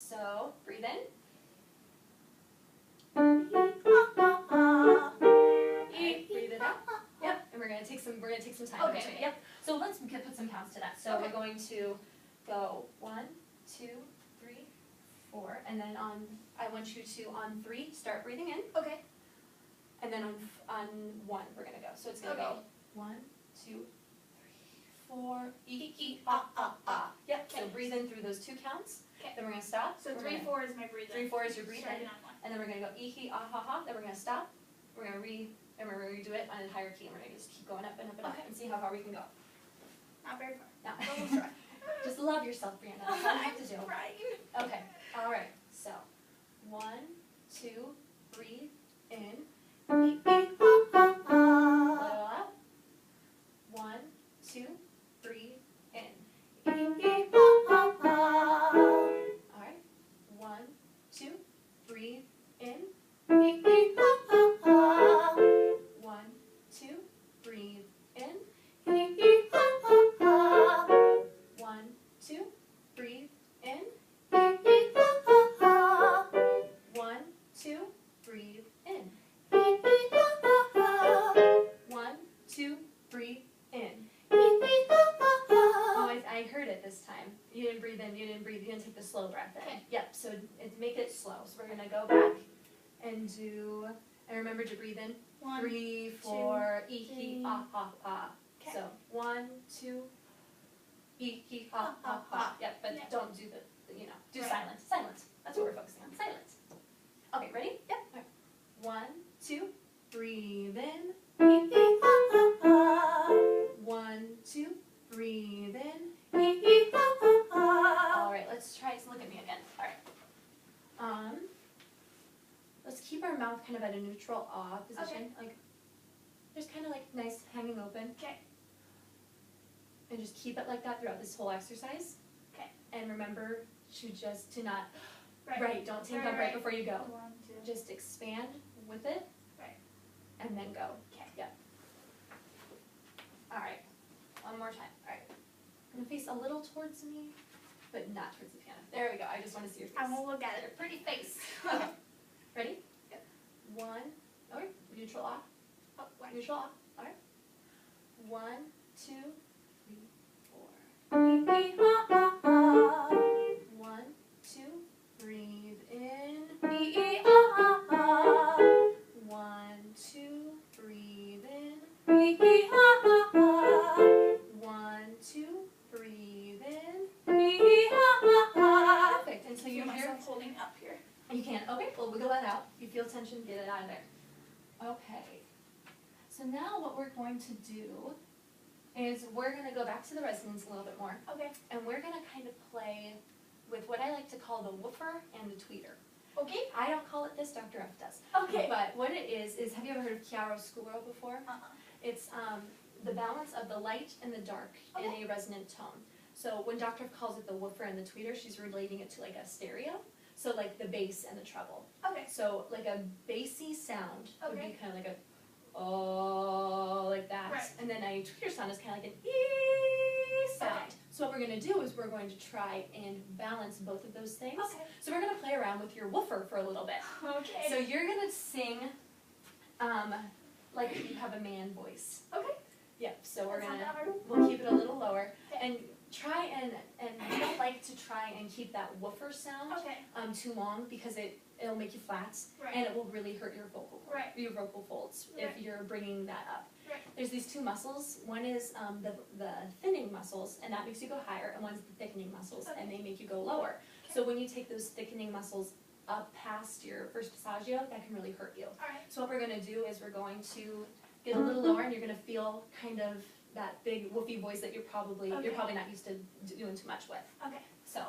So breathe in. Breathe it out. Yep. And we're gonna take some time between it. Yep. So let's put some counts to that. So we're going to go 1, 2, 3, 4, and then I want you to on 3 start breathing in. Okay. And then on 1 we're gonna go. So it's gonna go 1, 2, 3, 4, ah. Yep. So breathe in through those 2 counts. Okay. Then we're gonna stop. So 3, 4 is my breathing. 3, 4 is your breathing. Starting on 1. And then we're gonna go ah ha ha. Then we're gonna stop. We're gonna redo it on a higher key, and we're gonna just keep going up and up and up and see how far we can go. Not very far. No. We'll try. Just love yourself, Brianna. That's all I have to do. Right. Okay. All right. So 1, 2, breathe in. Let it all out. 1, 2, breathe in. All right. 1, 2, breathe in. 1, 2, breathe in. 1, 2, breathe in. 1, 2, breathe in. 1, 2, breathe in. Oh, I heard it this time. You didn't breathe in, you didn't take the slow breath in. Okay. Yep, so make it slow. So we're gonna go back and remember to breathe in. 1, 3, 4, 2, ee, ah, ah, ah. Okay. So 1, 2, ee, ah, ah, ah. Yep, but don't do do silence. Silence. That's what we're focusing on. Silence. Okay, ready? Yep. Right. 1, 2, breathe in. 1, 2, breathe in. All right, let's try to look at me again. All right. Let's keep our mouth kind of at a neutral ah position. Like, just kind of like nice hanging open. Okay. And just keep it like that throughout this whole exercise. Okay. And remember to not, Right. don't take up right before you go. 1, 2. Just expand with it. Right. And then go. Okay. Yep. All right. One more time. All right. I'm gonna face a little towards me, but not towards the piano. There we go. I just want to see your face. I will look at it. Pretty face. Okay. Ready? Yep. 1. All right. Neutral ah. Oh, 1. Neutral ah. All right. 1, 2, 3, 4. 1, 2, breathe in. 1, 2, breathe in. 1, 2, breathe in. Perfect. And so you hear myself holding up here. You can. Okay, well, wiggle that out. If you feel tension, get it out of there. Okay. So now what we're going to do is we're going to go back to the resonance a little bit more. Okay. And we're going to kind of play with what I like to call the woofer and the tweeter. Okay. I don't call it this, Dr. F does. Okay. But what it is have you ever heard of chiaroscuro before? It's the balance of the light and the dark in a resonant tone. So when Dr. F calls it the woofer and the tweeter, she's relating it to like a stereo. So like the bass and the treble. Okay. So like a bassy sound would be Okay. kind of like a oh, like that. Right. And then a tweeter sound is kind of like an ee sound. Okay. So what we're going to do is we're going to try and balance both of those things. Okay. So we're going to play around with your woofer for a little bit. Okay. So you're going to sing like you have a man voice. Okay. Yep, so we're That's going not that hard. we'll keep it a little lower. Okay. And try and we don't like to try and keep that woofer sound Okay. too long because it'll make you flat Right. and it will really hurt your vocal cord, Right. your vocal folds Right. if you're bringing that up. Right. There's these 2 muscles. One is the thinning muscles, and that makes you go higher, and one's the thickening muscles, and they make you go lower. Okay. So when you take those thickening muscles up past your first passaggio, that can really hurt you. All right. So what we're going to do is we're going to get a little lower, and you're going to feel kind of that big woofy voice that you're probably not used to doing too much with. Okay. So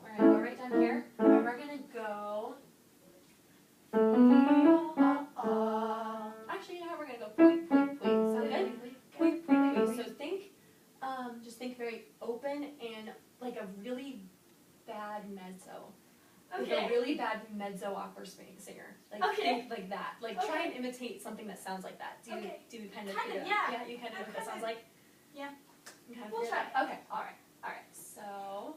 we're going to go right down here, and we're going to go. Actually, you know what? We're going to go pui, pui, pui. Sound good? Pui, pui, pui. So just think very open and like a really bad mezzo. Like a really bad mezzo opera singer. Like think like that. Like try and imitate something that sounds like that. Do you kind of figure out? Yeah, you kind of know what that sounds like? Yeah. You kind of We'll figure it try. out? Okay, alright. So